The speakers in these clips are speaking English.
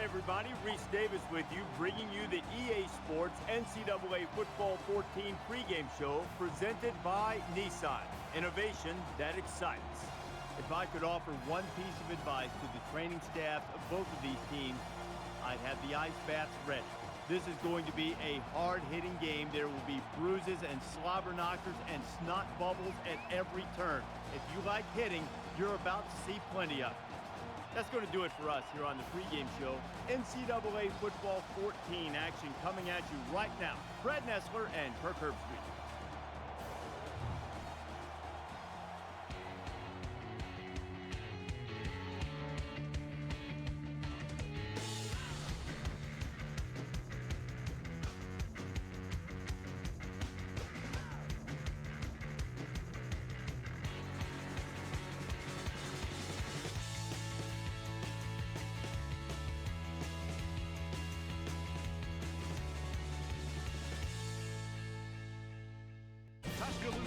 everybody, Reese Davis with you, bringing you the EA Sports NCAA Football 14 pregame show presented by Nissan. Innovation that excites. If I could offer one piece of advice to the training staffs of both of these teams, I'd have the ice baths ready. This is going to be a hard-hitting game. There will be bruises and slobber knockers and snot bubbles at every turn. If you like hitting, you're about to see plenty of it. That's going to do it for us here on the pregame show. NCAA Football 14 action coming at you right now. Fred Nessler and Kirk Herbstreit.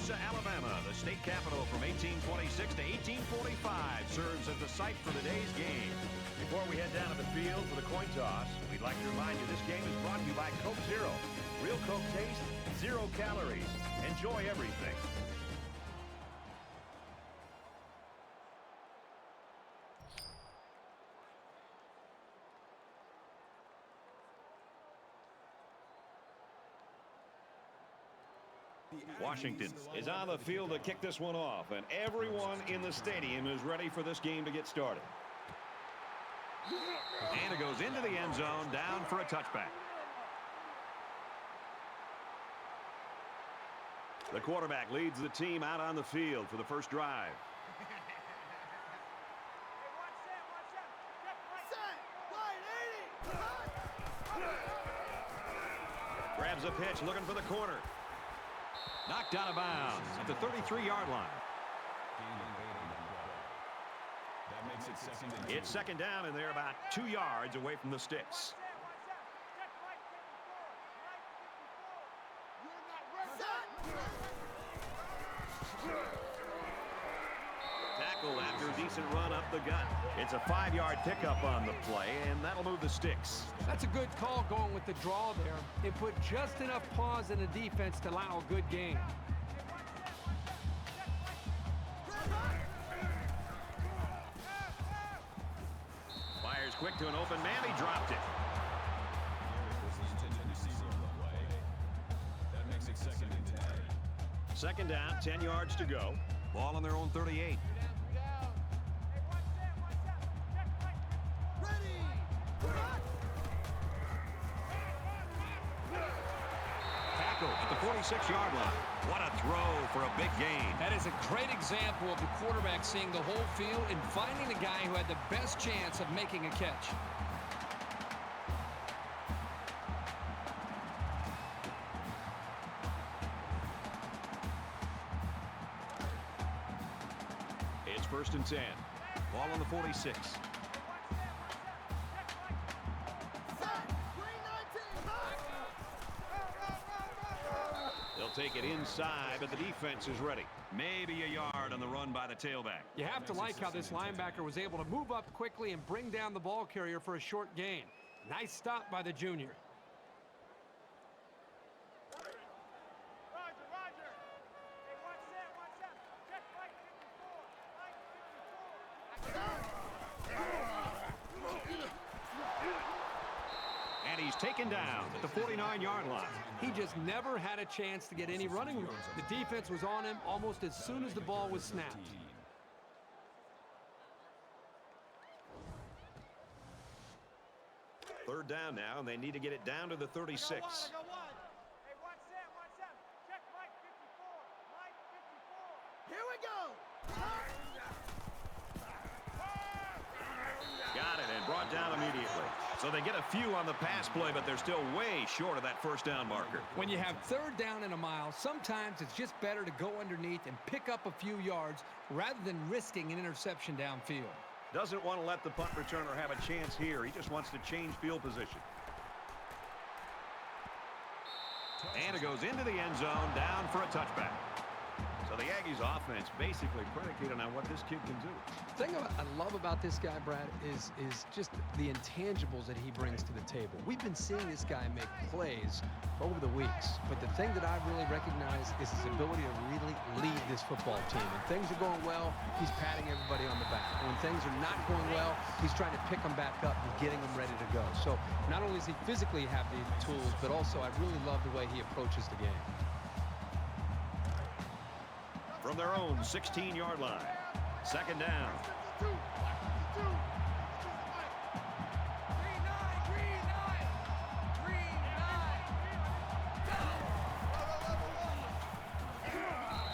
Alabama, the state capital from 1826 to 1845, serves as the site for today's game. Before we head down to the field for the coin toss, we'd like to remind you this game is brought to you by Coke Zero. Real Coke taste, 0 calories. Enjoy everything. Washington is on the field to kick this one off, and everyone in the stadium is ready for this game to get started. And it goes into the end zone, down for a touchback. The quarterback leads the team out on the field for the first drive. Grabs a pitch, looking for the corner. Knocked out of bounds at the 33-yard line. That makes it second and 2. It's second down, and they're about 2 yards away from the sticks. Tackled after a decent run up the gut. It's a 5-yard pickup on the play, and that'll move the sticks. That's a good call going with the draw there. It put just enough pause in the defense to allow a good game. Fires quick to an open man. He dropped it. That makes it second and 10. Second down, 10 yards to go. Ball on their own 38. At the 46-yard line. What a throw for a big gain. That is a great example of the quarterback seeing the whole field and finding the guy who had the best chance of making a catch. It's first and 10. Ball on the 46. They'll take it inside, but the defense is ready. Maybe a yard on the run by the tailback. You have to like how this linebacker was able to move up quickly and bring down the ball carrier for a short gain. Nice stop by the junior. And he's taken down at the 49-yard line. He just never had a chance to get any running room. The defense was on him almost as soon as the ball was snapped. Third down now, and they need to get it down to the 36. Here we go. Got it, and brought down immediately. So they get a few on the pass play, but they're still way short of that first down marker. When you have third down and a mile, sometimes it's just better to go underneath and pick up a few yards rather than risking an interception downfield. Doesn't want to let the punt returner have a chance here. He just wants to change field position. And it goes into the end zone, down for a touchback. So So the Aggies offense basically predicated on what this kid can do. The thing I love about this guy, Brad, is just the intangibles that he brings to the table. We've been seeing this guy make plays over the weeks, but the thing that I really recognize is his ability to really lead this football team. When things are going well, he's patting everybody on the back. And when things are not going well, he's trying to pick them back up and getting them ready to go. So not only does he physically have the tools, but also I really love the way he approaches the game. From their own 16-yard line, second down.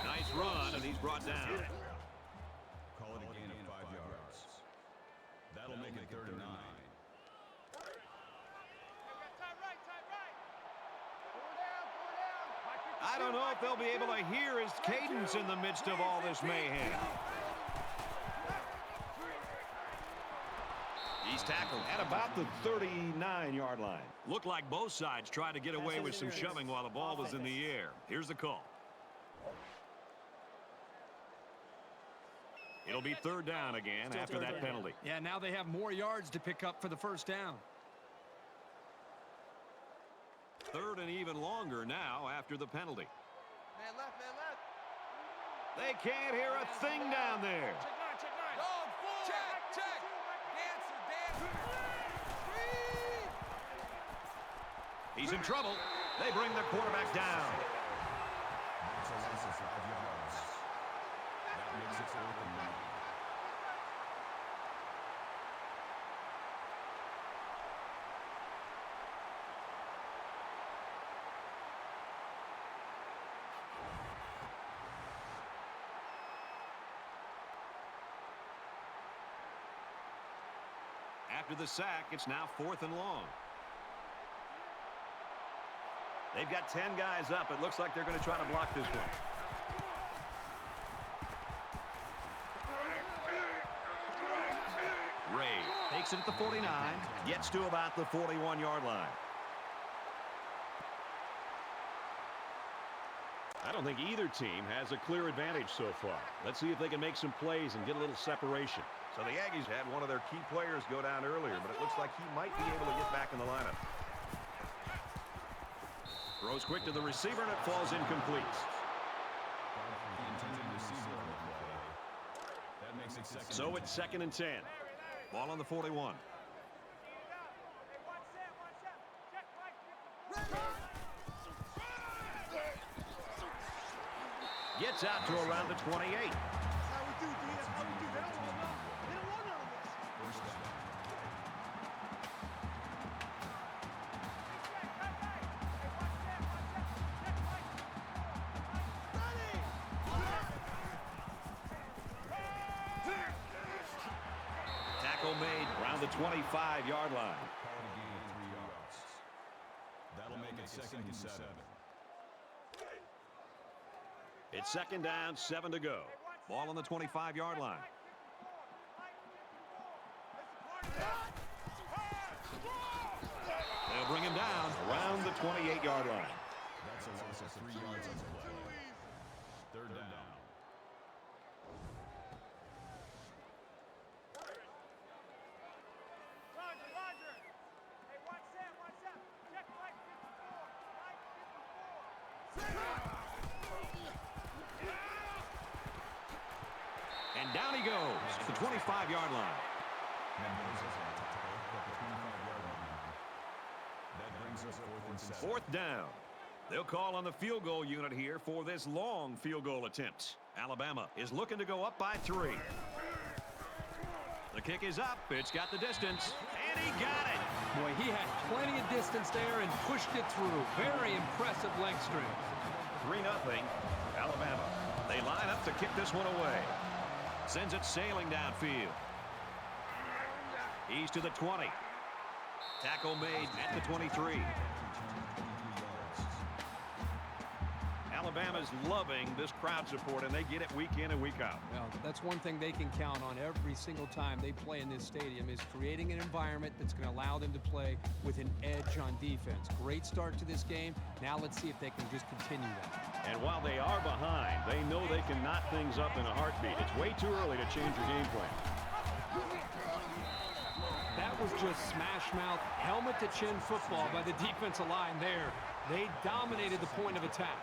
Nice run, and he's brought down. Call it a gain of 5 yards. That'll make it 3rd and 9. I don't know if they'll be able to hear his cadence in the midst of all this mayhem. He's tackled at about the 39-yard line. Looked like both sides tried to get away with some shoving while the ball was in the air. Here's the call. It'll be 3rd down again after that penalty. Yeah, now they have more yards to pick up for the first down. 3rd and even longer now after the penalty. Man left, man left. They can't hear a thing down there. Check nine. Dog full. Check. Dancer. He's in trouble. They bring the quarterback down. That's a loss of 5 yards. That makes it 4th and 9. After the sack, it's now 4th and long. They've got 10 guys up. It looks like they're going to try to block this one. Ray takes it at the 49, gets to about the 41-yard line. I don't think either team has a clear advantage so far. Let's see if they can make some plays and get a little separation. So the Aggies had one of their key players go down earlier, but it looks like he might be able to get back in the lineup. Throws quick to the receiver, and it falls incomplete. The intended receiver on the play. That makes it 2nd So and it's 2nd and 10. Ball on the 41. Gets out to around the 28. That's how we do, D. That's how we do. They don't want to. They don't want none of this. 1st down. Tackle made around the 25-yard line. Call it a gain of 3 yards. That'll make it 2nd and 7. It's 2nd down, 7 to go. Ball on the 25-yard line. They'll bring him down around the 28-yard line. That's a loss of 3 yards on the play. 3rd down. Roger. Hey, watch that. Check right 54. And down he goes to the 25-yard line. Mendoza's on tackle at the 25-yard line. That brings us 4th and 7. 4th down. They'll call on the field goal unit here for this long field goal attempt. Alabama is looking to go up by 3. The kick is up. It's got the distance. And he got it. Boy, he had plenty of distance there and pushed it through. Very impressive leg strength. 3-0. Alabama. They line up to kick this one away. Sends it sailing downfield. He's to the 20. Tackle made at the 23. Alabama's loving this crowd support, and they get it week in and week out. Well, that's one thing they can count on every single time they play in this stadium is creating an environment that's going to allow them to play with an edge on defense. Great start to this game. Now let's see if they can just continue that. And while they are behind, they know they can knot things up in a heartbeat. It's way too early to change your game plan. That was just smash mouth, helmet to chin football by the defensive line there. They dominated the point of attack.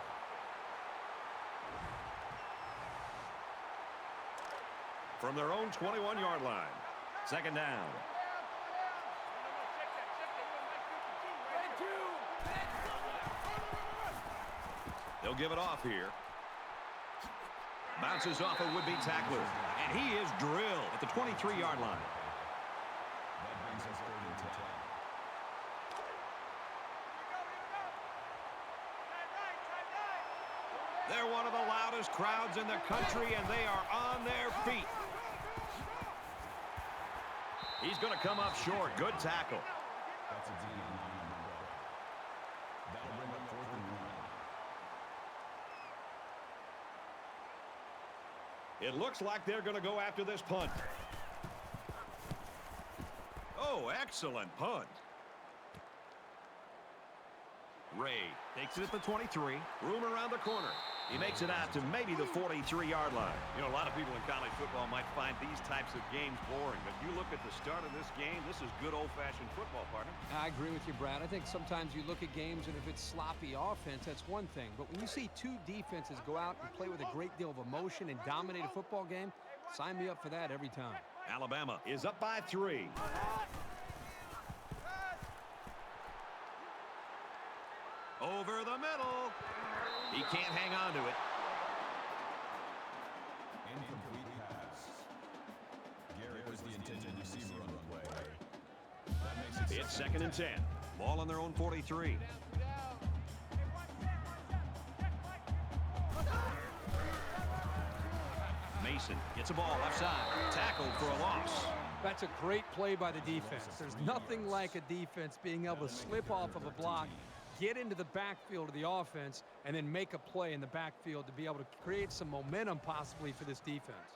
From their own 21-yard line. Second down. They'll give it off here. Bounces off a would-be tackler. And he is drilled at the 23-yard line. That brings us 3rd and 10. They're one of the loudest crowds in the country, and they are on their feet. He's going to come up short. Good tackle. That's a D line. That'll bring up 4th and 1. It looks like they're going to go after this punt. Oh, excellent punt. Ray takes it at the 23. Room around the corner. He makes it out to maybe the 43-yard line. You know, a lot of people in college football might find these types of games boring, but you look at the start of this game, this is good old-fashioned football, partner. I agree with you, Brad. I think sometimes you look at games, and if it's sloppy offense, that's one thing. But when you see two defenses go out and play with a great deal of emotion and dominate a football game, sign me up for that every time. Alabama is up by 3. Over the middle. He can't hang on to it. Incomplete pass. Garrett was the intended receiver on the play. That makes it It's 2nd and 10. Ball on their own 43. Mason gets a ball left side. Tackled for a loss. That's a great play by the defense. There's nothing like a defense being able to slip off of a block, get into the backfield of the offense, and then make a play in the backfield to be able to create some momentum possibly for this defense.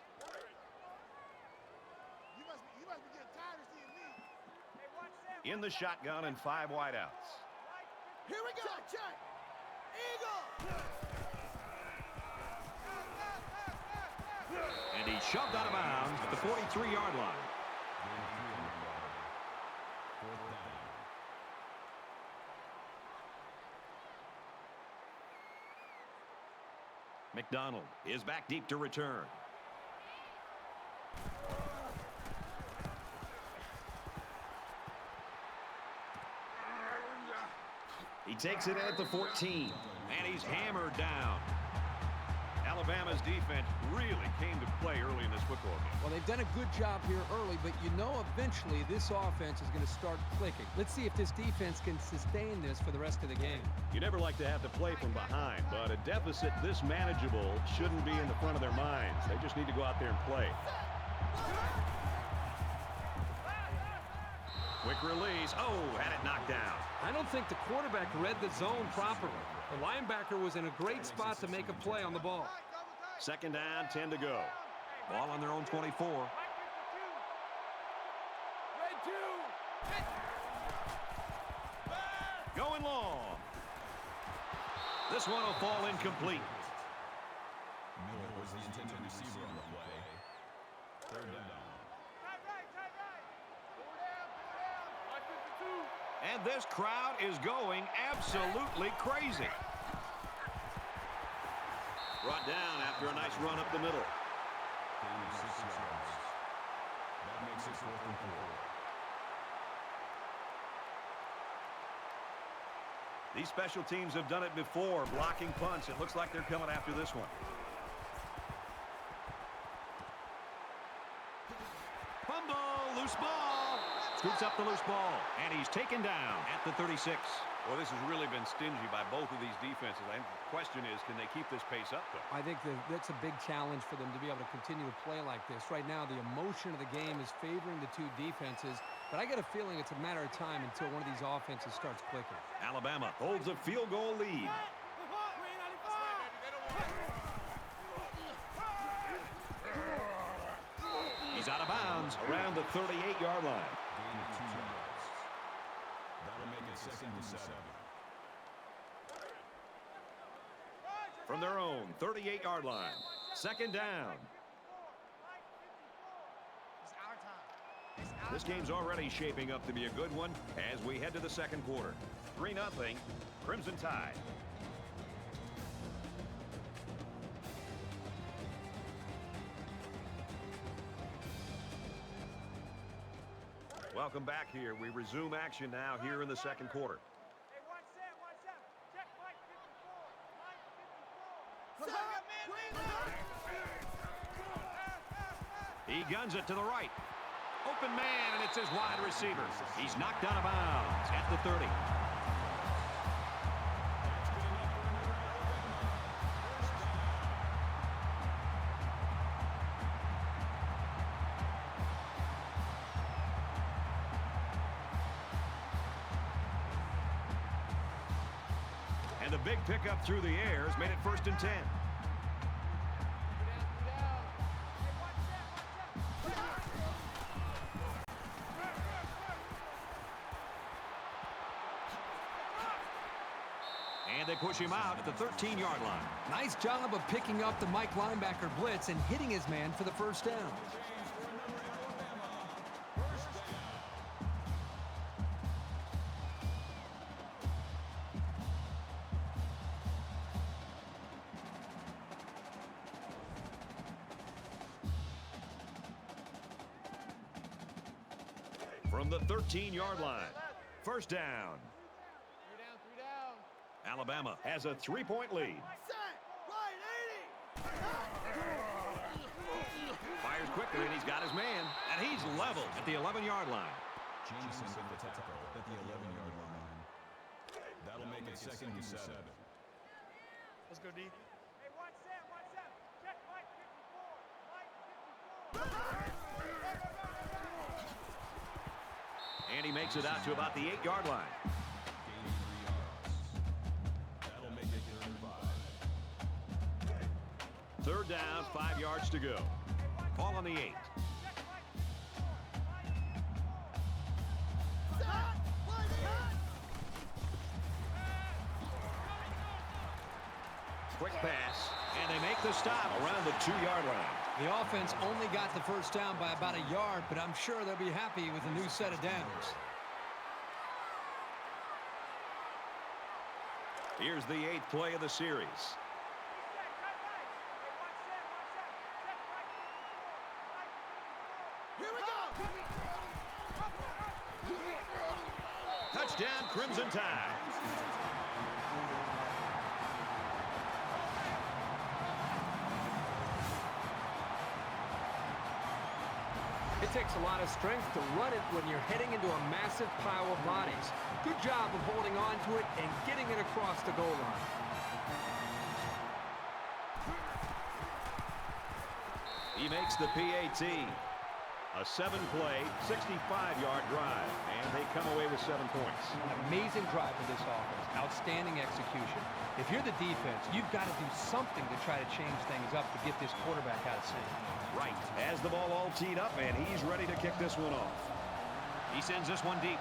You must be getting tired of seeing me. In the shotgun and 5 wideouts. Here we go. Check. Eagle. And he's shoved out of bounds at the 43-yard line. McDonald is back deep to return. He takes it in at the 14, and he's hammered down. Alabama's defense really came to play early in this football game. Well, they've done a good job here early, but you know eventually this offense is going to start clicking. Let's see if this defense can sustain this for the rest of the game. You never like to have to play from behind, but a deficit this manageable shouldn't be in the front of their minds. They just need to go out there and play. Quick release. Oh, had it knocked down. I don't think the quarterback read the zone properly. The linebacker was in a great spot to make a play on the ball. 2nd down, 10 to go. Ball on their own 24. Going long. This one will fall incomplete. Miller was the intended receiver on the play. 3rd down. And this crowd is going absolutely crazy. Brought down after a nice run up the middle. Gain of 6 yards. That makes it 4th and 4. These special teams have done it before, blocking punts. It looks like they're coming after this one. Fumble, loose ball. Scoops up the loose ball, and he's taken down at the 36. Well, this has really been stingy by both of these defenses. The question is, can they keep this pace up, though? I think that's a big challenge for them to be able to continue to play like this. Right now, the emotion of the game is favoring the two defenses, but I get a feeling it's a matter of time until one of these offenses starts clicking. Alabama holds a field goal lead. around the 38-yard line. Gain of 2 yards. That'll make it 2nd and 7. From their own 38-yard line. 2nd down. This game's already shaping up to be a good one as we head to the 2nd quarter. 3-0, Crimson Tide. Welcome back here. We resume action now here in the 2nd quarter. He guns it to the right. Open man, and it's his wide receiver. He's knocked out of bounds at the 30. And the big pickup through the air has made it 1st and 10. And they push him out at the 13-yard line. Nice job of picking up the Mike linebacker blitz and hitting his man for the 1st down. From the 13-yard line. 1st down. Alabama has a 3-point lead. Fires quickly, and he's got his man. And he's leveled at the 11-yard line. Jameson with the tackle at the 11-yard line. That'll make it 2nd and 7. Let's go, D. Hey, watch that. Check Mike 54. And he makes it out to about the 8-yard line. Gain 3 yards. That'll make it 3rd and 5. 3rd down, 5 yards to go. Ball on the 8. Quick pass, and they make the stop around the 2-yard line. The offense only got the 1st down by about a yard, but I'm sure they'll be happy with a new set of downs. Here's the 8th play of the series. Touchdown, Crimson Tide. It takes a lot of strength to run it when you're heading into a massive pile of bodies. Good job of holding on to it and getting it across the goal line. He makes the PAT. A 7-play, 65-yard drive, and they come away with 7 points. An amazing drive for this offense. Outstanding execution. If you're the defense, you've got to do something to try to change things up to get this quarterback out of sync. Right, has the ball all teed up, and he's ready to kick this one off. He sends this one deep.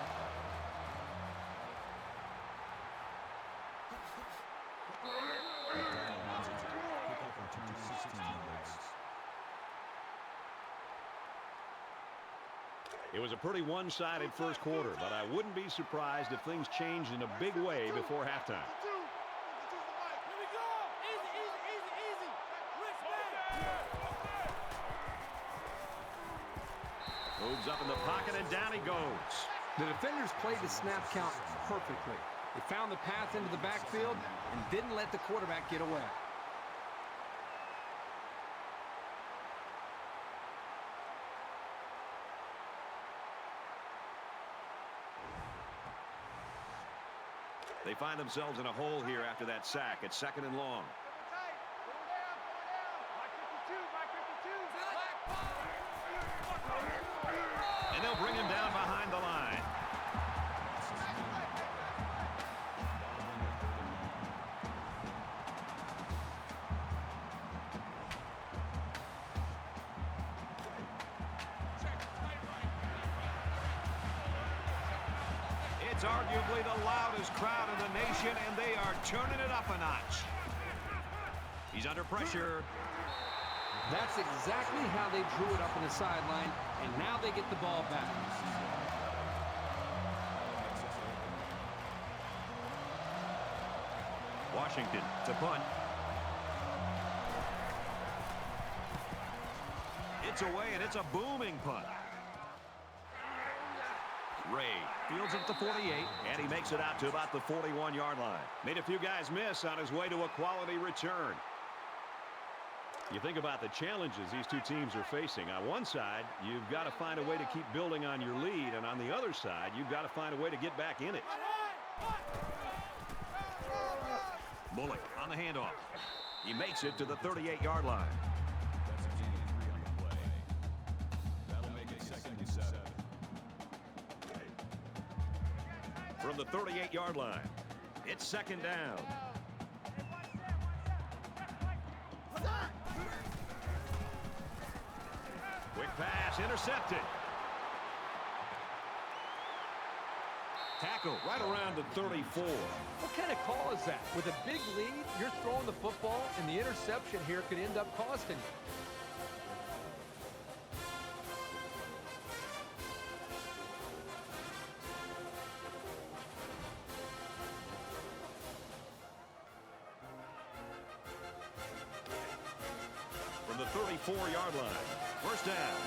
It was a pretty one-sided 1st quarter, but I wouldn't be surprised if things changed in a big way before halftime. Moves up in the pocket, and down he goes. The defenders played the snap count perfectly. They found the path into the backfield and didn't let the quarterback get away. They find themselves in a hole here after that sack at 2nd and long. And they'll bring him down behind the line. It's arguably the loudest crowd in the nation, and they are turning it up a notch. He's under pressure. That's exactly how they drew it up on the sideline, and now they get the ball back. Washington to punt. It's away, and it's a booming punt. Ray fields it at the 48, and he makes it out to about the 41-yard line. Made a few guys miss on his way to a quality return. You think about the challenges these two teams are facing. On one side, you've got to find a way to keep building on your lead, and on the other side, you've got to find a way to get back in it. Bullock on the handoff. He makes it to the 38-yard line. That's a gain of 3 on the play. That'll make it 2nd and 7. From the 38-yard line, it's 2nd down. Quick pass, intercepted. Tackle right around the 34. What kind of call is that? With a big lead, you're throwing the football, and the interception here could end up costing you. From the 34-yard line, 1st down.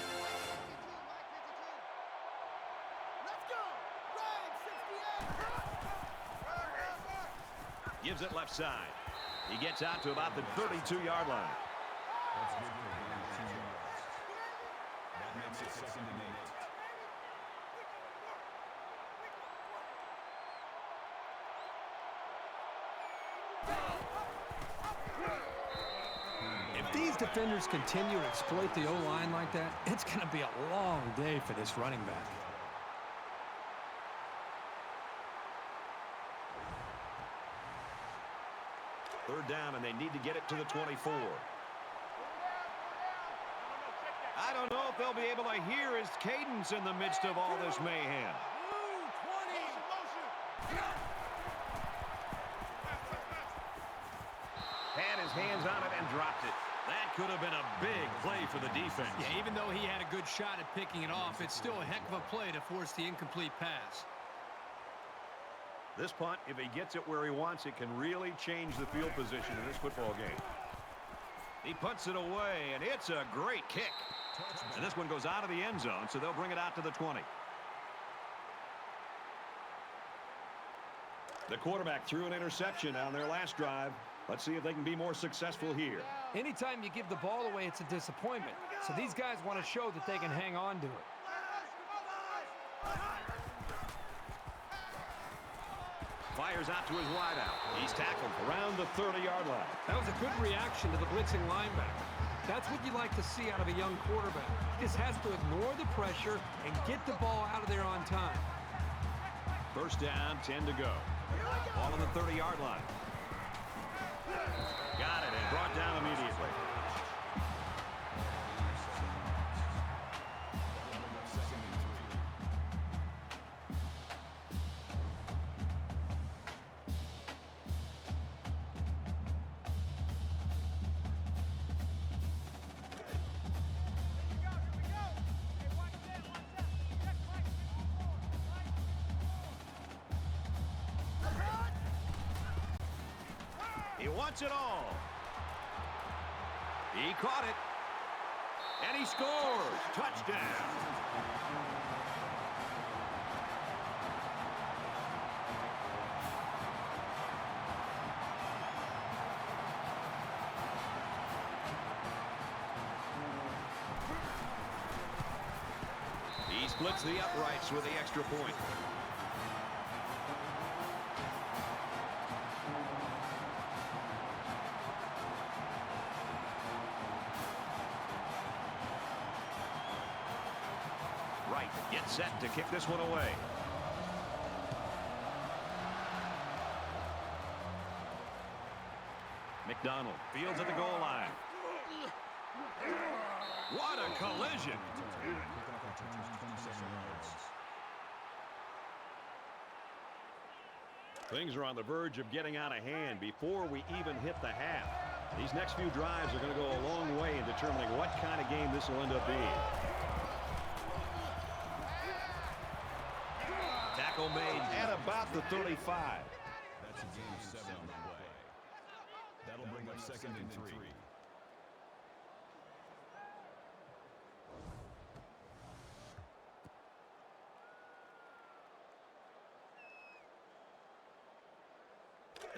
Gives it left side. He gets out to about the 32-yard line. That's good for 2 yards. That makes it 2nd and 8. If these defenders continue to exploit the O-line like that, it's going to be a long day for this running back. Third down, and they need to get it to the 24. I don't know if they'll be able to hear his cadence in the midst of all this mayhem. Had his hands on it and dropped it. That could have been a big play for the defense. Yeah, even though he had a good shot at picking it off, it's still a heck of a play to force the incomplete pass. This punt, if he gets it where he wants, it can really change the field position in this football game. He punts it away, and it's a great kick. And this one goes out of the end zone, so they'll bring it out to the 20. The quarterback threw an interception on their last drive. Let's see if they can be more successful here. Anytime you give the ball away, it's a disappointment. So these guys want to show that they can hang on to it. Fires out to his wideout. He's tackled around the 30-yard line. That was a good reaction to the blitzing linebacker. That's what you like to see out of a young quarterback. He just has to ignore the pressure and get the ball out of there on time. 1st down, 10 to go. Ball on the 30-yard line. Got it and brought down immediately. He wants it all. He caught it. And he scores. Touchdown. He splits the uprights with the extra point. Right, gets set to kick this one away. McDonald fields at the goal line. What a collision! Things are on the verge of getting out of hand before we even hit the half. These next few drives are going to go a long way in determining what kind of game this will end up being. Tackle made at about the 35. That's a gain of 7 on the play. That'll bring up 2nd and 3.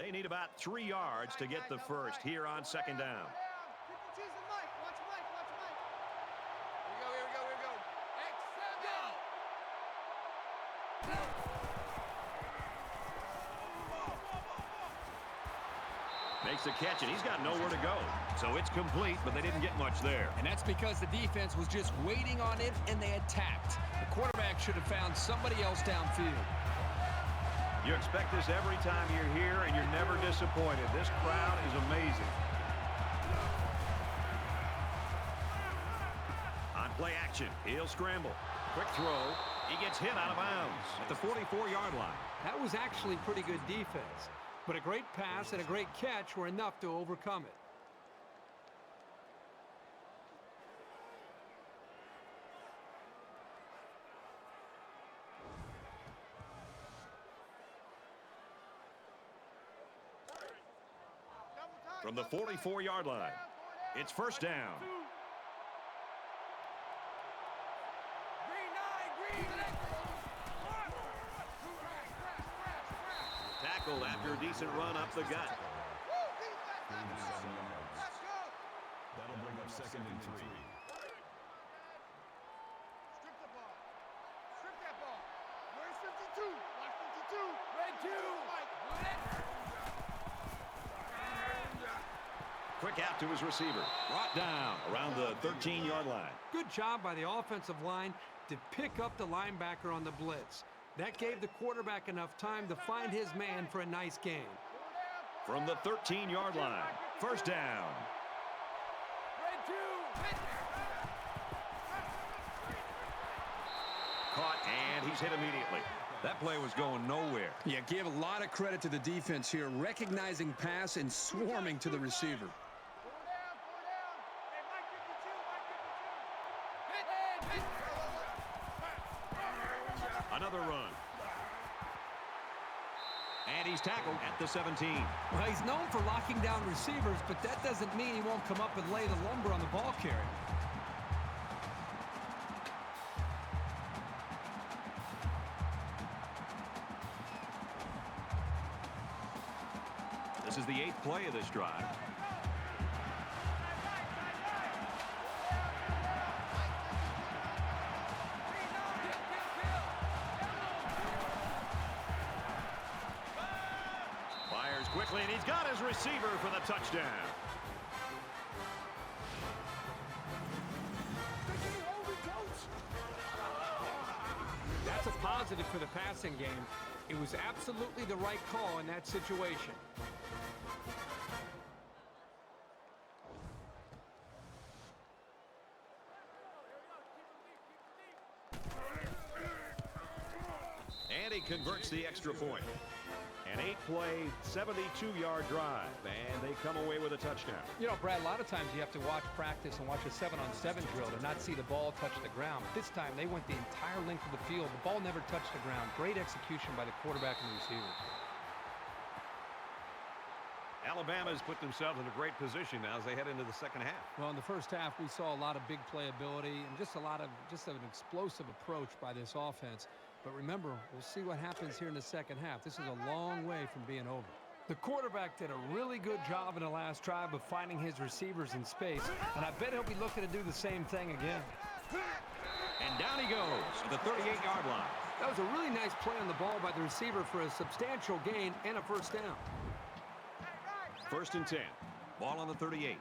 They need about 3 yards to get the first here on 2nd down. Makes the catch, and he's got nowhere to go. So it's complete, but they didn't get much there. And that's because the defense was just waiting on it, and they attacked. The quarterback should have found somebody else downfield. You expect this every time you're here, and you're never disappointed. This crowd is amazing. On play action, he'll scramble. Quick throw. He gets hit out of bounds at the 44-yard line. That was actually pretty good defense. But a great pass and a great catch were enough to overcome it. From the 44-yard line, it's 1st down. Tackled after a decent run up the gut. Gain of 7 yards. That'll bring up 2nd and 3. Strip the ball. Strip that ball. Where's 52? Watch 52. Red 2. Quick out to his receiver. Brought down around the 13-yard line. Good job by the offensive line to pick up the linebacker on the blitz. That gave the quarterback enough time to find his man for a nice gain. From the 13-yard line, 1st down. Caught, and he's hit immediately. That play was going nowhere. Yeah, gave a lot of credit to the defense here, recognizing pass and swarming to the receiver. Another run. And he's tackled at the 17. Well, he's known for locking down receivers, but that doesn't mean he won't come up and lay the lumber on the ball carrier. This is the 8th play of this drive. Fires quickly, and he's got his receiver for the touchdown. That's a positive for the passing game. It was absolutely the right call in that situation. And he converts the extra point. An 8-play, 72-yard drive, and they come away with a touchdown. You know, Brad, a lot of times you have to watch practice and watch a 7-on-7 drill to not see the ball touch the ground. But this time, they went the entire length of the field. The ball never touched the ground. Great execution by the quarterback and the receiver. Alabama's put themselves in a great position now as they head into the second half. Well, in the first half, we saw a lot of big playability and just an explosive approach by this offense. But remember, we'll see what happens here in the second half. This is a long way from being over. The quarterback did a really good job in the last drive of finding his receivers in space, and I bet he'll be looking to do the same thing again. And down he goes at the 38-yard line. That was a really nice play on the ball by the receiver for a substantial gain and a 1st down. 1st and 10. Ball on the 38. Here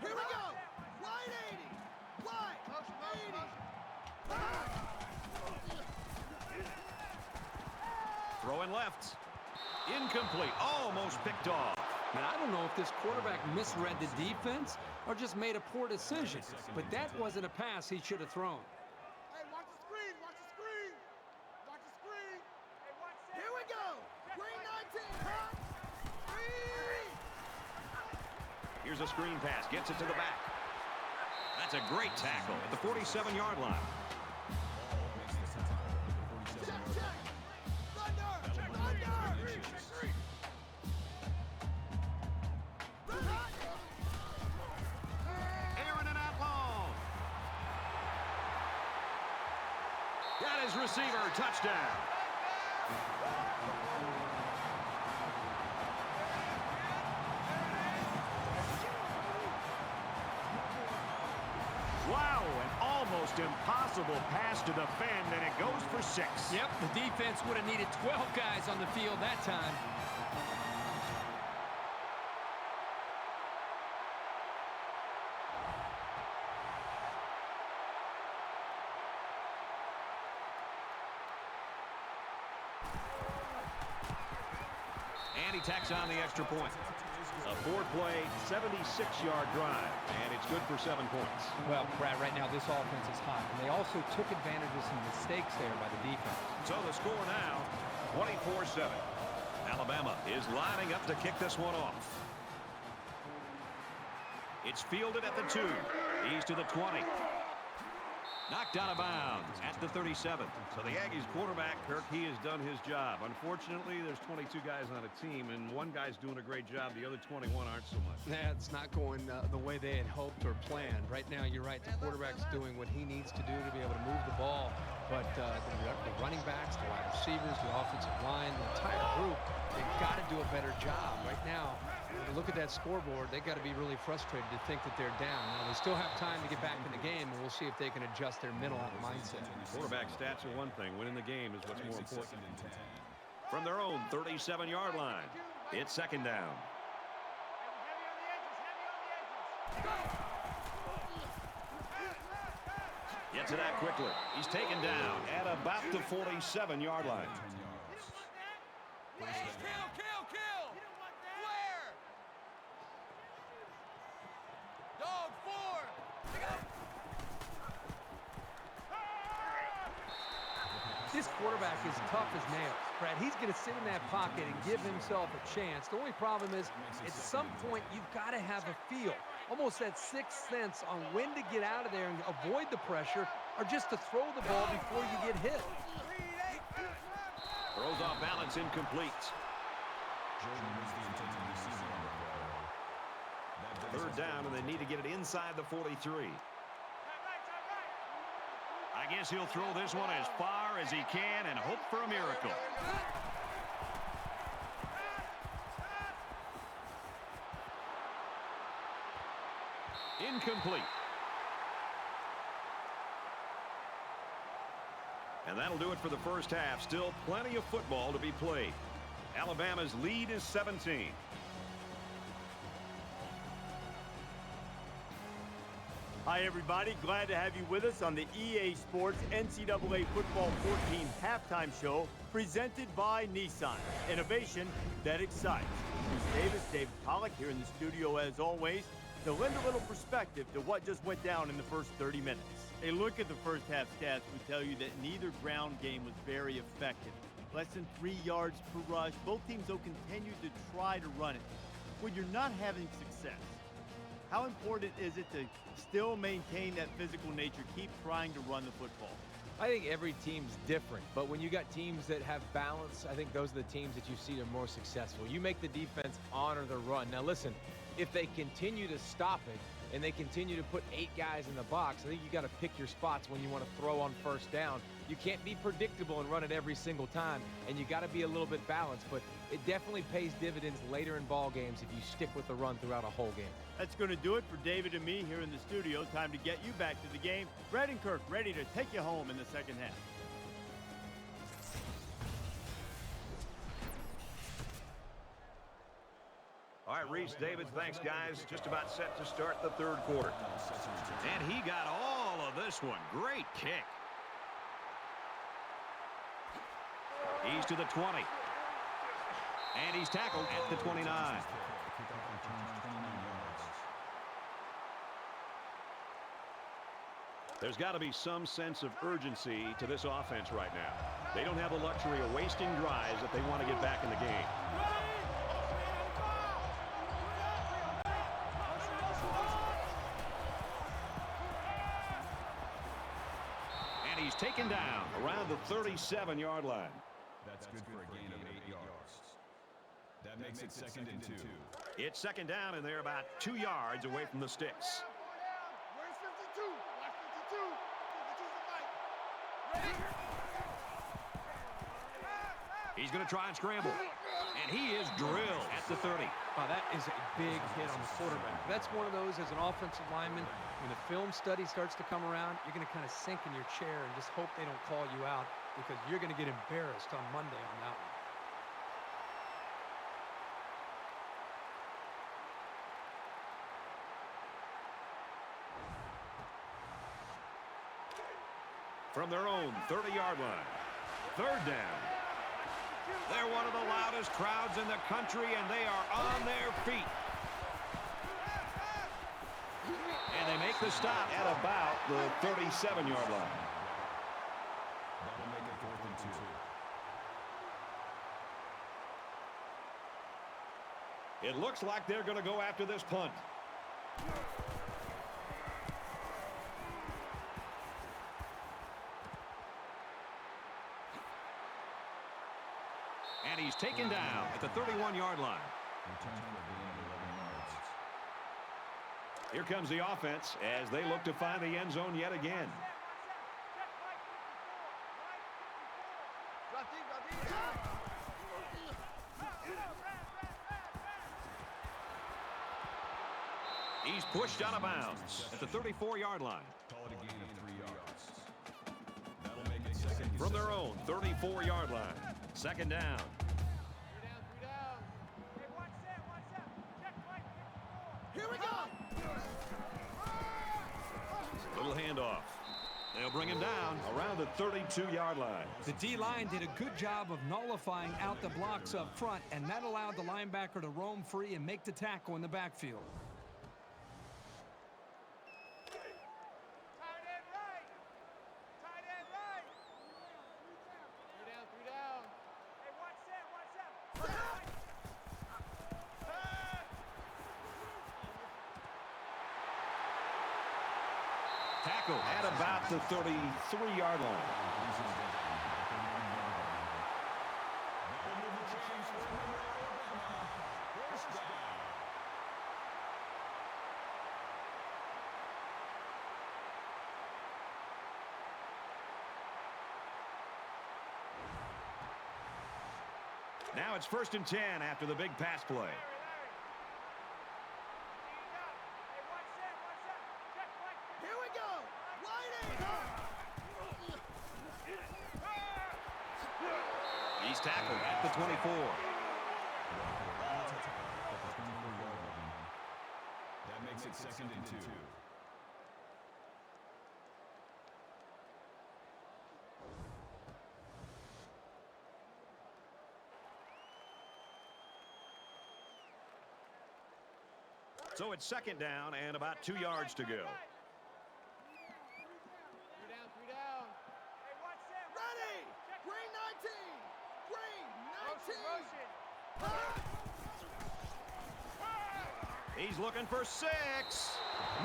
we go. Wide 80. Wide. 80. Throwing left. Incomplete. Almost picked off. And I don't know if this quarterback misread the defense or just made a poor decision, but that wasn't a pass he should have thrown. Hey, watch the screen. Watch the screen. Watch the screen. Hey, watch this. Here we go. Here's a screen pass. Gets it to the back. That's a great tackle at the 47-yard line. Aaron and out long. Got his receiver. Touchdown. Wow, an almost impossible pass to defend, and it goes for 6. Yep, the defense would have needed 12 guys on the field that time. And he tacks on the extra point. A 4-play, 76-yard drive, and it's good for 7 points. Well, Brad, right now this offense is hot, and they also took advantage of some mistakes there by the defense. So the score now, 24-7. Alabama is lining up to kick this one off. It's fielded at the 2. He's to the 20. Knocked out of bounds at the 37. So the Aggies quarterback, Kirk, he has done his job. Unfortunately, there's 22 guys on a team, and one guy's doing a great job. The other 21 aren't so much. That's not going the way they had hoped or planned. Right now, you're right. The quarterback's doing what he needs to do to be able to move the ball. But the running backs, the wide receivers, the offensive line, the entire group, they've got to do a better job. Right now, when you look at that scoreboard, they've got to be really frustrated to think that they're down. Now, they still have time to get back in the game, and we'll see if they can adjust their mental mindset. Quarterback stats are one thing. Winning the game is what's more important. From their own 37-yard line, it's second down. Gets it out quickly. He's taken down at about the 47-yard line. Kill! Where? Dog 4! This quarterback is tough as nails, Brad. He's going to sit in that pocket and give himself a chance. The only problem is, at some point, you've got to have a feel, almost that sixth sense on when to get out of there and avoid the pressure, or just to throw the ball before you get hit. Throws off balance, incomplete. Third down, and they need to get it inside the 43. I guess he'll throw this one as far as he can and hope for a miracle. Incomplete. And that'll do it for the first half. Still plenty of football to be played. Alabama's lead is 17. Hi, everybody. Glad to have you with us on the EA Sports NCAA Football 14 halftime show presented by Nissan. Innovation that excites. Bruce Davis, David Pollack here in the studio as always to lend a little perspective to what just went down in the first 30 minutes. A look at the first half stats would tell you that neither ground game was very effective. Less than 3 yards per rush. Both teams, though, continued to try to run it. When you're not having success, how important is it to still maintain that physical nature, keep trying to run the football? I think every team's different, but when you got teams that have balance, I think those are the teams that you see are more successful. You make the defense honor the run. Now listen, if they continue to stop it and they continue to put 8 guys in the box, I think you got to pick your spots when you want to throw on first down. You can't be predictable and run it every single time, and you got to be a little bit balanced, but it definitely pays dividends later in ball games if you stick with the run throughout a whole game. That's going to do it for David and me here in the studio. Time to get you back to the game. Brad and Kirk ready to take you home in the second half. All right, Reese, David, thanks, guys. Just about set to start the third quarter. And he got all of this one. Great kick. He's to the 20. And he's tackled at the 29. There's got to be some sense of urgency to this offense right now. They don't have the luxury of wasting drives if they want to get back in the game. And he's taken down around the 37-yard line. That's good for a gain of 8 yards. That makes it 2nd and 2. It's 2nd down, and they're about 2 yards away from the sticks. Where's 52? Watch 52. 52's the mic. He's going to try and scramble. And he is drilled at the 30. Oh, that is a big hit on the quarterback. That's one of those as an offensive lineman. When the film study starts to come around, you're going to kind of sink in your chair and just hope they don't call you out, because you're going to get embarrassed on Monday on that one. From their own 30-yard line. 3rd down. They're one of the loudest crowds in the country, and they are on their feet. And they make the stop at about the 37-yard line. That'll make it 4th and 2. It looks like they're going to go after this punt. And he's taken down at the 31-yard line. Return for a gain of 11 yards. Here comes the offense as they look to find the end zone yet again. Drop deep. He's pushed out of bounds at the 34-yard line. Call it a gain of 3 yards. That'll make it 2nd and From their own 34-yard line. 2nd down. 3 down. Hey, watch that. Check right. Here we go. Little handoff. They'll bring him down around the 32-yard line. The D-line did a good job of nullifying out the blocks up front, and that allowed the linebacker to roam free and make the tackle in the backfield. Tight end right. 3 down. Hey, watch that. Tackle at about the 33-yard line. Now it's 1st and 10 after the big pass play. Here we go. He's tackled at the 24. That makes it 2nd and 2. So it's 2nd down and about 2 yards to go. 3 down. Hey, watch that. Ready. Green 19. He's looking for 6.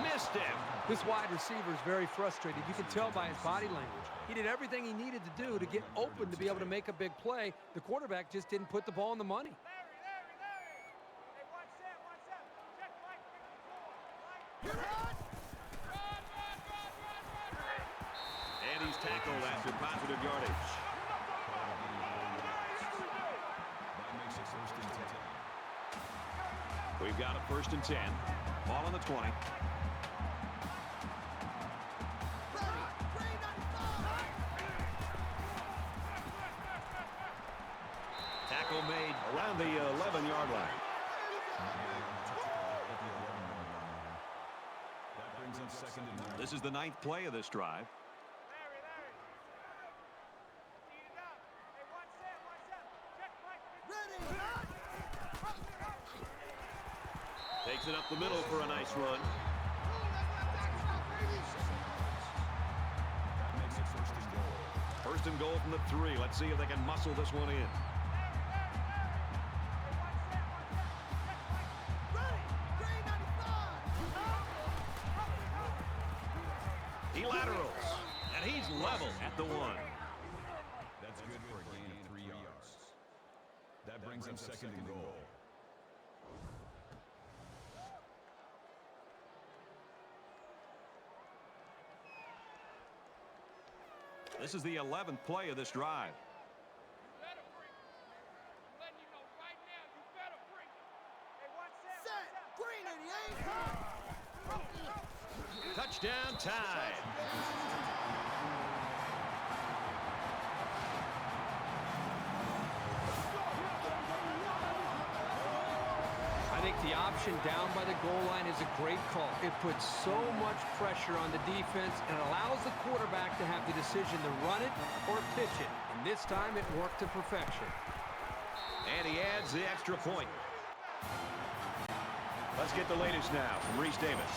Missed him. This wide receiver is very frustrated. You can tell by his body language. He did everything he needed to do to get open to be able to make a big play. The quarterback just didn't put the ball in the money. Hey, watch that. Check right 54. Run. And he's tackled after positive yardage. That makes it 1st and 10. We've got a 1st and 10. Ball on the 20. Tackle made around the 11-yard line. That brings up 2nd and 9. This is the 9th play of this drive. Larry. Speed it up. Hey, watch that. Check right 50. Takes it up the middle for a nice run. and goal from the 3. Let's see if they can muscle this one in. He laterals, and he's level at the 1. That's good for a gain of 3 yards. That brings up second and goal. This is the 11th play of this drive. Touchdown Tide. I think the option down by the goal line is a great call. It puts so much pressure on the defense and allows the quarterback to have the decision to run it or pitch it. And this time it worked to perfection. And he adds the extra point. Let's get the latest now from Reese Davis.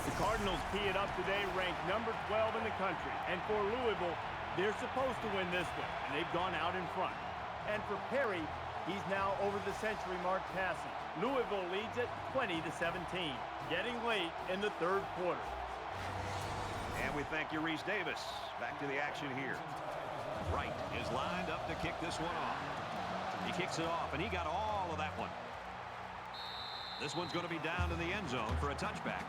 The Cardinals tee it up today, ranked number 12 in the country. And for Louisville, they're supposed to win this one, and they've gone out in front. And for Perry, he's now over the century mark passing. Louisville leads it 20-17, getting late in the 3rd quarter. And we thank you, Reese Davis. Back to the action here. Wright is lined up to kick this one off. He kicks it off, and he got all of that one. This one's going to be down in the end zone for a touchback.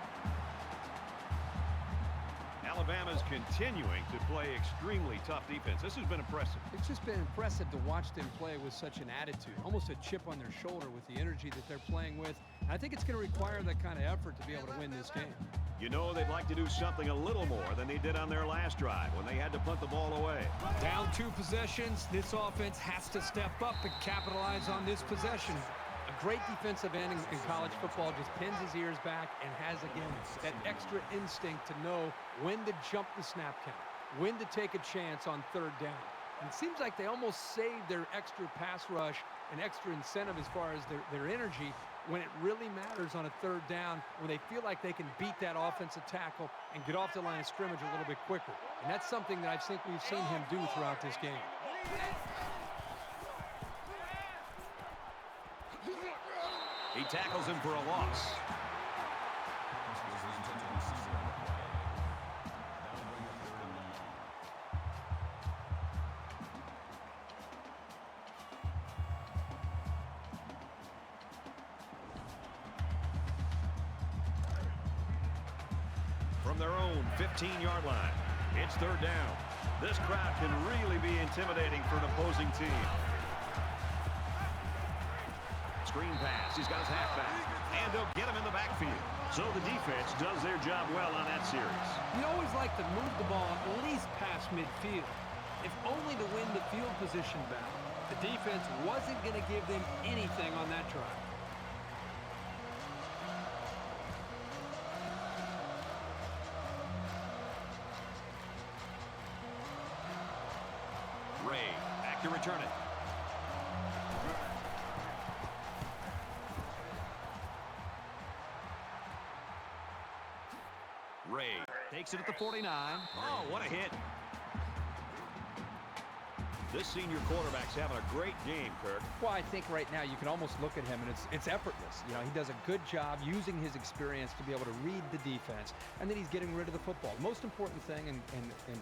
Alabama's continuing to play extremely tough defense. This has been impressive. It's just been impressive to watch them play with such an attitude, almost a chip on their shoulder with the energy that they're playing with. And I think it's going to require that kind of effort to be able to win this game. You know they'd like to do something a little more than they did on their last drive when they had to punt the ball away. Down 2 possessions, this offense has to step up and capitalize on this possession. A great defensive end in college football just pins his ears back and has, again, that extra instinct to know when to jump the snap count, when to take a chance on 3rd down. And it seems like they almost saved their extra pass rush and extra incentive as far as their energy when it really matters on a 3rd down, when they feel like they can beat that offensive tackle and get off the line of scrimmage a little bit quicker. And that's something that I think we've seen him do throughout this game. He tackles him for a loss. From their own 15-yard line, it's 3rd down. This crowd can really be intimidating for an opposing team. Screen pass. He's got his halfback. And they'll get him in the backfield. So the defense does their job well on that series. You always like to move the ball at least past midfield, if only to win the field position battle. The defense wasn't going to give them anything on that drive. Ray back to return it. Ray takes it at the 49. Oh, what a hit. This senior quarterback's having a great game, Kirk. Well, I think right now you can almost look at him and it's effortless. You know, he does a good job using his experience to be able to read the defense, and then he's getting rid of the football. The most important thing in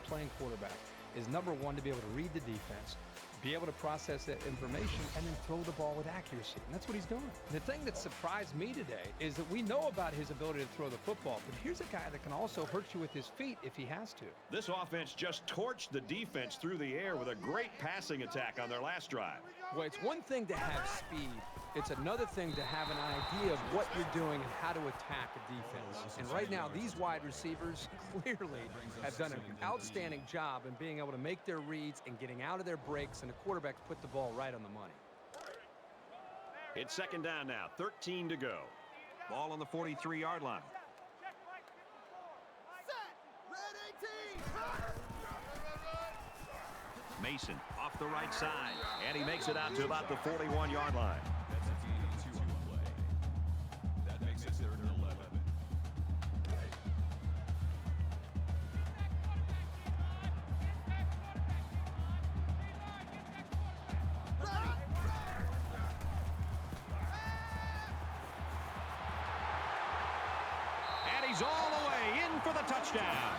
playing quarterback is, number one, to be able to read the defense, be able to process that information, and then throw the ball with accuracy. And that's what he's doing. The thing that surprised me today is that we know about his ability to throw the football, but here's a guy that can also hurt you with his feet if he has to. This offense just torched the defense through the air with a great passing attack on their last drive. Well, it's one thing to have speed. It's another thing to have an idea of what you're doing and how to attack a defense. And right now, these wide receivers clearly have done an outstanding job in being able to make their reads and getting out of their breaks, and the quarterback put the ball right on the money. It's 2nd down now, 13 to go. Ball on the 43-yard line. Mason off the right side, and he makes it out to about the 41-yard line. That's a gain of 2 on the play. That makes it 3rd and 11. for the touchdown.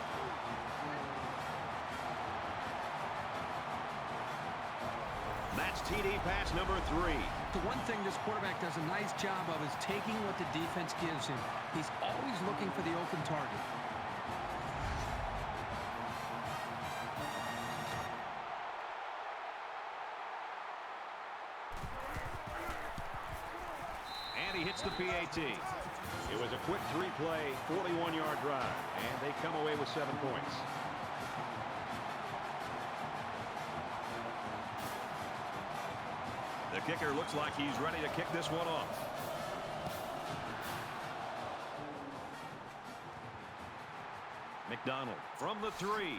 That's TD pass number 3. The one thing this quarterback does a nice job of is taking what the defense gives him. He's always looking for the open target. And he hits the PAT. It was a quick 3-play, 41-yard drive, and they come away with 7 points. The kicker looks like he's ready to kick this one off. McDonald from the 3.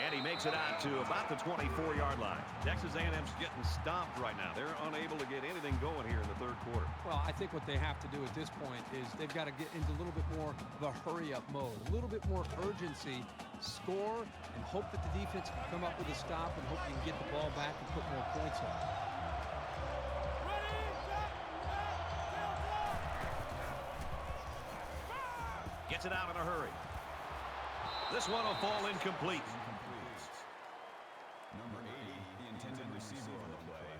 And he makes it out to about the 24-yard line. Texas A&M's getting stomped right now. They're unable to get anything going here in the third quarter. Well, I think what they have to do at this point is they've got to get into a little bit more of a hurry-up mode, a little bit more urgency, score, and hope that the defense can come up with a stop and hope you can get the ball back and put more points on. Gets it out in a hurry. This one will fall incomplete. Number 80, the intended receiver on the play.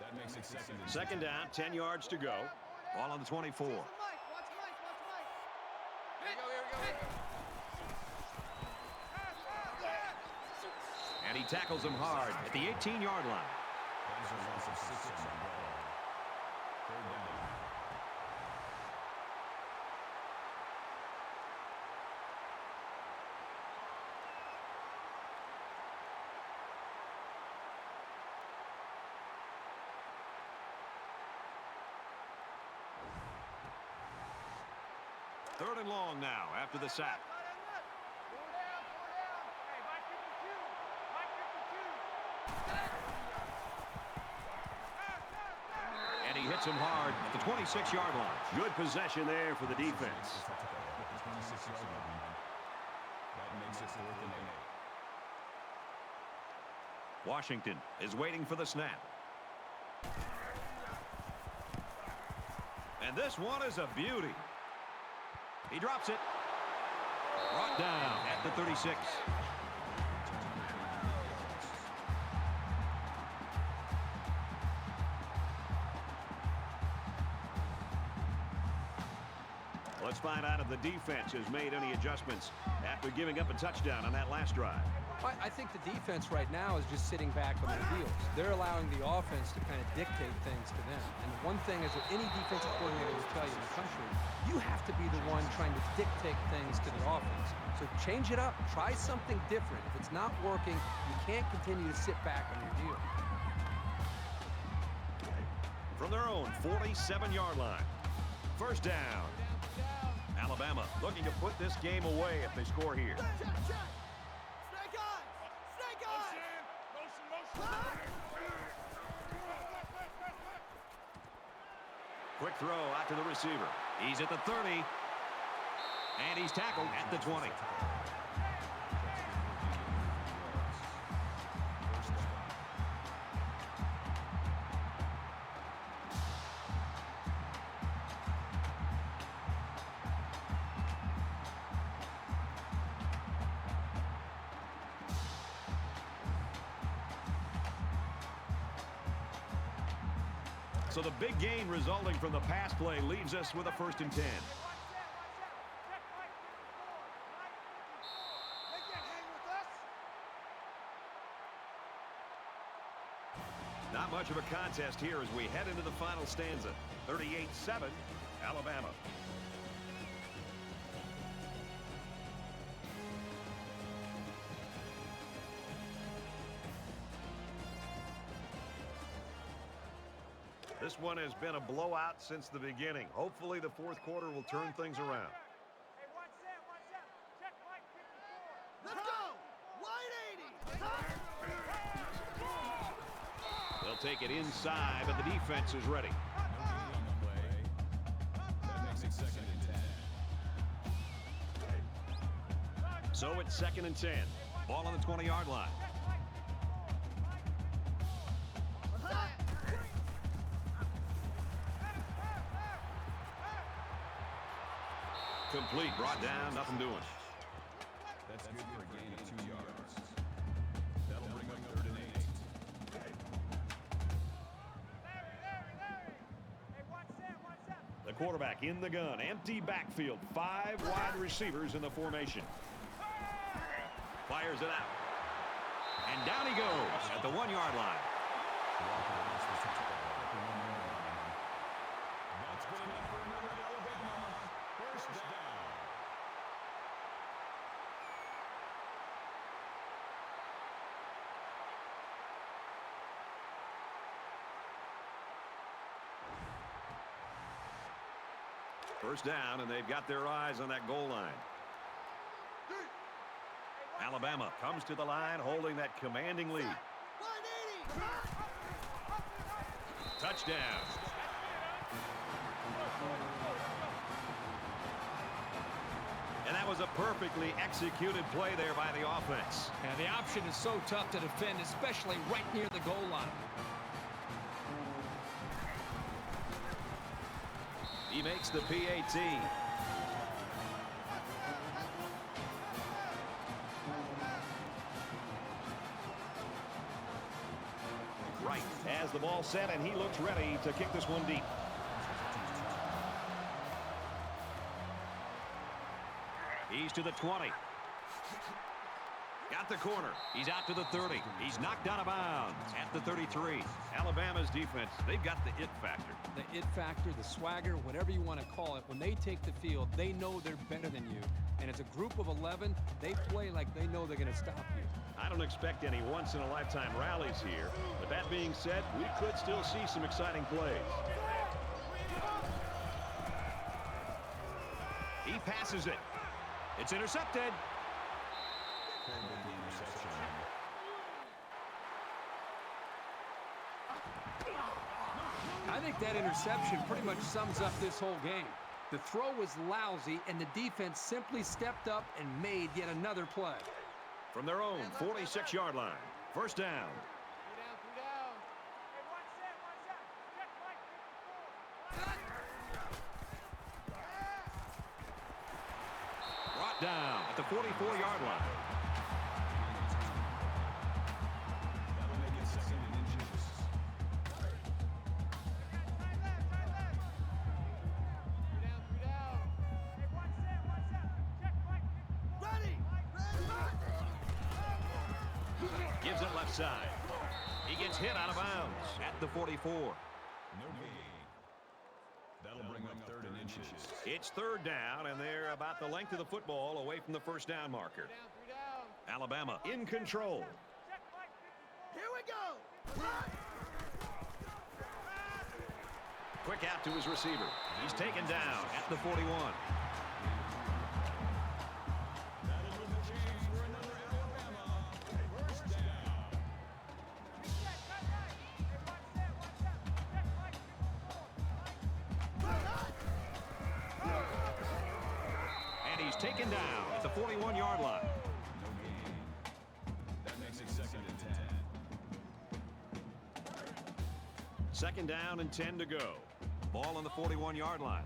That makes it second down, 10 yards to go. Ball on the 24. Watch Mike. Here we go. And he tackles him hard at the 18-yard line. That is a loss of 6 on the ball. Third down. Third and long now after the sack. And he hits him hard at the 26-yard line. Good possession there for the defense. That makes it 4th and 8. Washington is waiting for the snap. And this one is a beauty. He drops it. Brought down at the 36. Let's find out if the defense has made any adjustments after giving up a touchdown on that last drive. I think the defense right now is just sitting back on their heels. They're allowing the offense to kind of dictate things to them. And the one thing is that any defensive coordinator will tell you in the country, you have to be the one trying to dictate things to the offense. So change it up. Try something different. If it's not working, you can't continue to sit back on your heels. From their own 47-yard line. First down. Alabama looking to put this game away if they score here. Quick throw out to the receiver. He's at the 30. And he's tackled at the 20. So the big gain resulting from the pass play leaves us with a 1st and 10. Not much of a contest here as we head into the final stanza. 38-7, Alabama. This one has been a blowout since the beginning. Hopefully the fourth quarter will turn things around. Hey, watch that. Check Mike 54. Let's go. Wide 80. They'll take it inside, but the defense is ready. No gain on the play. That makes it 2nd and 10. So it's 2nd and 10. Ball on the 20-yard line. Complete, brought down, nothing doing. That's good for a gain of 2 yards. That'll bring up 3rd and 8. The quarterback in the gun, empty backfield, 5 wide receivers in the formation. Fires it out. And down he goes at the 1-yard line. That's good enough for another Alabama. First down. First down, and they've got their eyes on that goal line. Alabama comes to the line, holding that commanding lead. Touchdown. And that was a perfectly executed play there by the offense. And the option is so tough to defend, especially right near the goal line. He makes the PAT. Right, has the ball set, and he looks ready to kick this one deep. He's to the 20. Got the corner. He's out to the 30. He's knocked out of bounds at the 33. Alabama's defense, they've got the it factor. The it factor, the swagger, whatever you want to call it, when they take the field, they know they're better than you. And as a group of 11, they play like they know they're going to stop you. I don't expect any once-in-a-lifetime rallies here. But that being said, we could still see some exciting plays. He passes it. It's intercepted. I think that interception pretty much sums up this whole game. The throw was lousy, and the defense simply stepped up and made yet another play. From their own 46-yard line. First down. Brought down at the 44-yard line. That'll make it 2nd and inches. Gives it left side. He gets hit out of bounds at the 44. No gain. That'll bring up 3rd and inches. It's 3rd down, and they're about the length of the football away from the first down marker. Alabama in control. Here we go. Quick out to his receiver. He's taken down at the 41. That'll move the chains for another Alabama. First down. And he's taken down at the 41-yard line. No gain. That makes it 2nd and 10. 2nd down and 10 to go. Ball on the 41-yard line.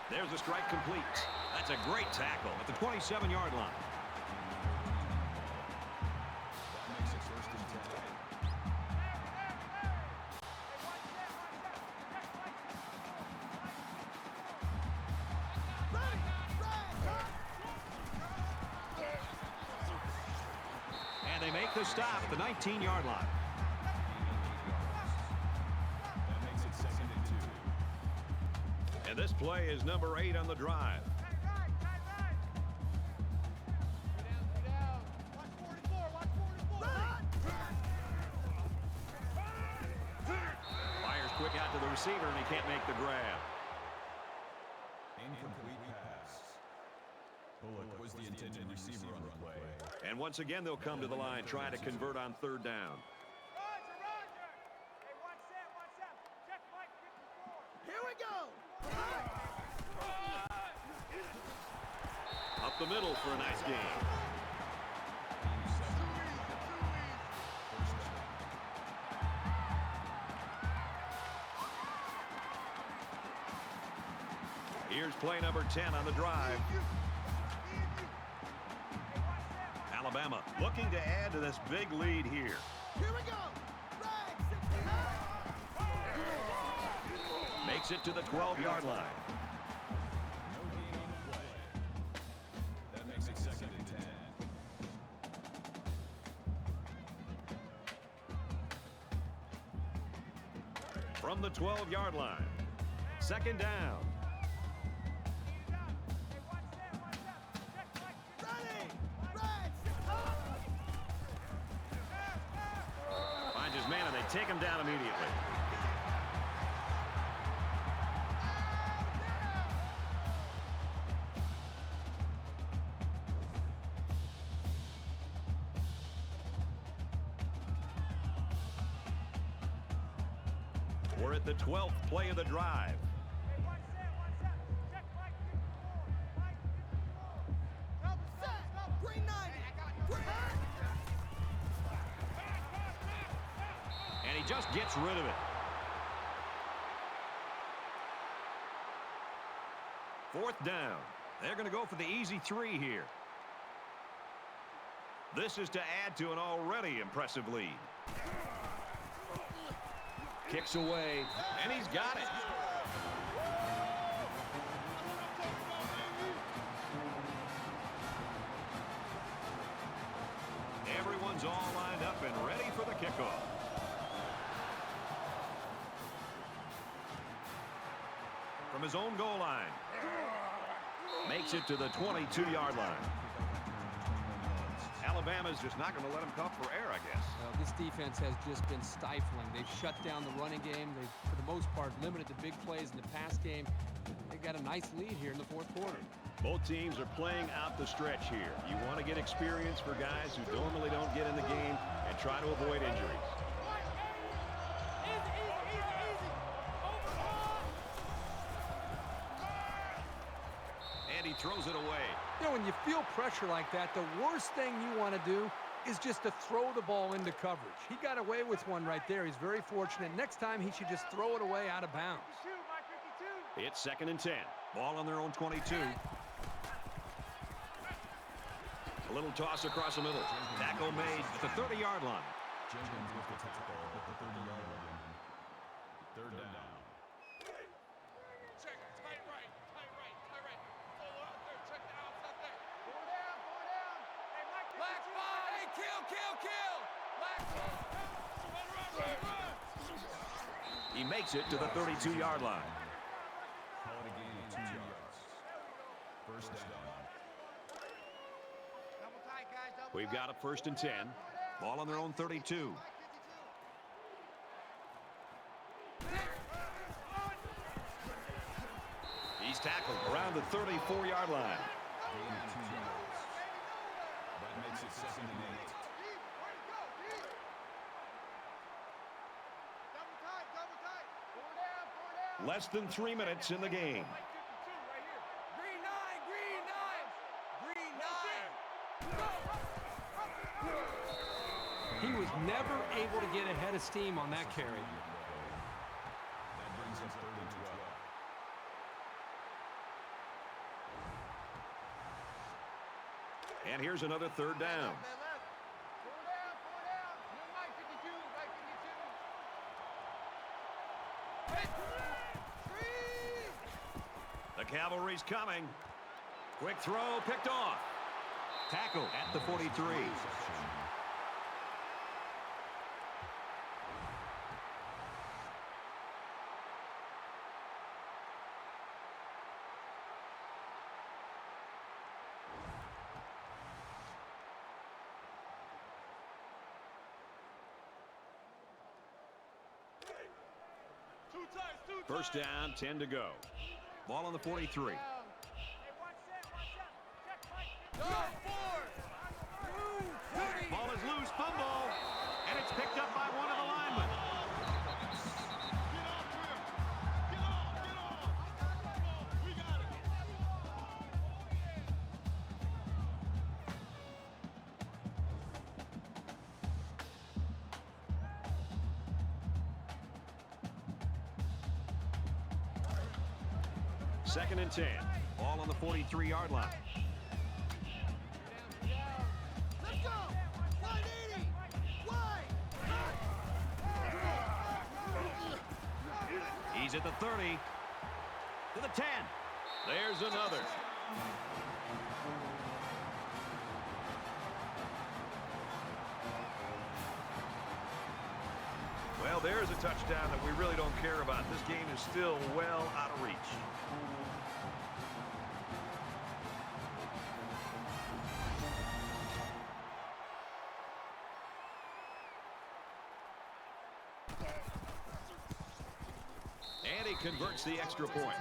There's a strike complete. That's a great tackle at the 27-yard line. That makes it 1st and 10. And they make the stop at the 19-yard line. That makes it 2nd and 2. And this play is number 8 on the drive. Fires quick out to the receiver, and he can't make the grab. Incomplete pass. Bullock was the intended receiver on the play. And once again, they'll come to the line trying to convert on 3rd down. Here we go. Up the middle for a nice gain. play number 10 on the drive. Alabama looking to add to this big lead here. Here we go. Makes it to the 12-yard line. No gain on the play. That makes it 2nd and 10. From the 12-yard line. 2nd down. Finds his man, and they take him down immediately. We're at the 12th play of the drive. And he just gets rid of it. 4th down. They're going to go for the easy 3 here. This is to add to an already impressive lead. Kicks away, and he's got it. Everyone's all lined up and ready for the kickoff. From his own goal line. Makes it to the 22-yard line. Alabama's just not going to let him come for air, I guess. This defense has just been stifling. They've shut down the running game. They've, for the most part, limited the big plays in the pass game. They've got a nice lead here in the 4th quarter. Both teams are playing out the stretch here. You want to get experience for guys who normally don't get in the game and try to avoid injuries. And he throws it away. You know, when you feel pressure like that, the worst thing you want to do is just to throw the ball into coverage. He got away with one right there. He's very fortunate. Next time, he should just throw it away out of bounds. It's 2nd and 10. Ball on their own 22. A little toss across the middle. Tackle made at the 30-yard line. Jenkins with the tackle at the 30-yard line. 3rd down. Check, tight right, tight right, tight right. Pull out there, check the outside there. Four down. Hey, Mike, black ball. Hey, kill. Black ball. Run. He makes it to the 32-yard line. Call it a gain of 2 yards. 1st down. Double tight, guys, double We've got a 1st and 10. Ball on their own 32. He's tackled around the 34-yard line. Gain of 2 yards. That makes it 2nd and 8. Double tight. Four down. Less than 3 minutes in the game. Green nine. He was never able to get ahead of steam on that carry. That brings us 3rd and 12. And here's another 3rd down. Four down. New Mike 52, Mike 52. The cavalry's coming. Quick throw, picked off. Tackle at the 43. First down, 10 to go. Ball on the 43. Ball is loose, fumble, and it's picked up by one of the linemen. We got it. Second and 10. Ball on the 43-yard line. Let's go! 180! Wide! He's at the 30. To the 10. There's another. Well, there's a touchdown that we really don't care about. This game is still well out of reach. And he converts the extra point.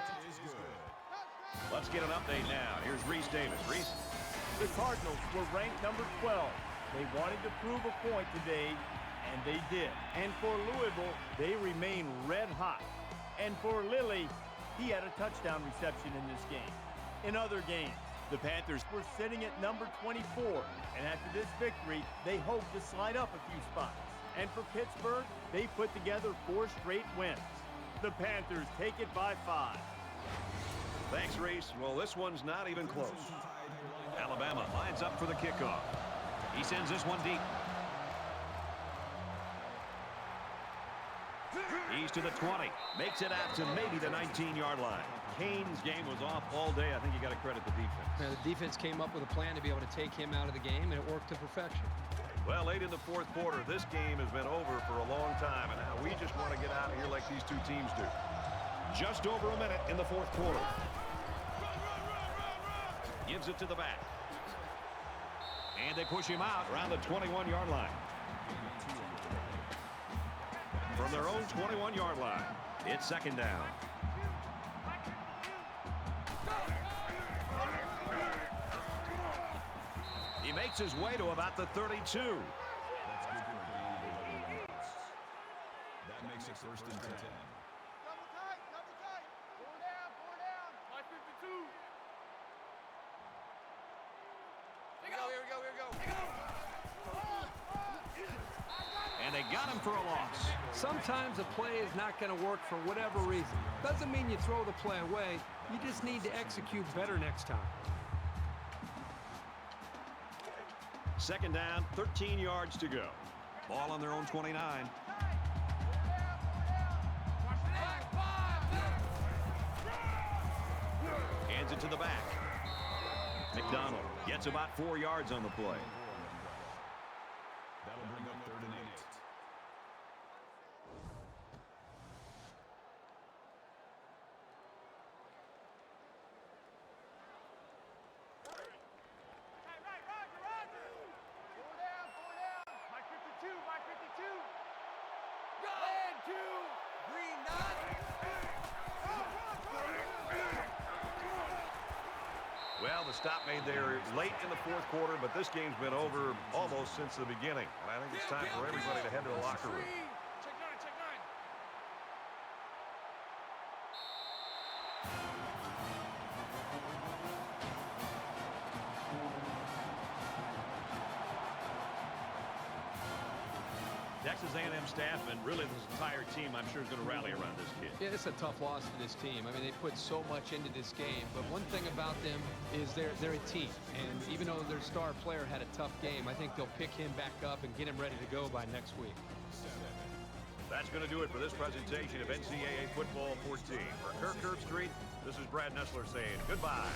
Let's get an update now. Here's Reese Davis. Reese. The Cardinals were ranked number 12. They wanted to prove a point today, and they did. And for Louisville, they remain red hot. And for Lilly, he had a touchdown reception in this game. In other games, the Panthers were sitting at number 24. And after this victory, they hope to slide up a few spots. And for Pittsburgh, they put together 4 straight wins. The Panthers take it by 5. Thanks, Reese. Well, this one's not even close. Alabama lines up for the kickoff. He sends this one deep. He's to the 20. Makes it out to maybe the 19-yard line. Kane's game was off all day. I think you got to credit the defense. Now, the defense came up with a plan to be able to take him out of the game, and it worked to perfection. Well, late in the fourth quarter, this game has been over for a long time, and now we just want to get out of here like these two teams do. Just over a minute in the fourth quarter. Gives it to the back. And they push him out around the 21-yard line. From their own 21-yard line, it's second down. He makes his way to about the 32. That's good for a gain of 11 yards. That makes it first and 10. Double tight, double tight. 4 down, 4 down. 552. Here we go, here we go, here we go. And they got him for a loss. Sometimes a play is not going to work for whatever reason. Doesn't mean you throw the play away. You just need to execute better next time. Second down, 13 yards to go. Ball on their own 29. Hands it to the back. McDonald gets about 4 yards on the play. That'll bring up 3rd and 8. Well, the stop made there late in the fourth quarter, but this game's been over almost since the beginning. And I think it's time for everybody to head to the locker room. Check 9, check 9. Texas A&M staff and really this entire team, I'm sure, is going to rally around this kid. Yeah, it's a tough loss for this team. I mean, they put so much into this game, but one thing about them is they're a team. And even though their star player had a tough game, I think they'll pick him back up and get him ready to go by next week. That's going to do it for this presentation of NCAA Football 14. For Kirk Herbstreit, this is Brad Nessler saying goodbye.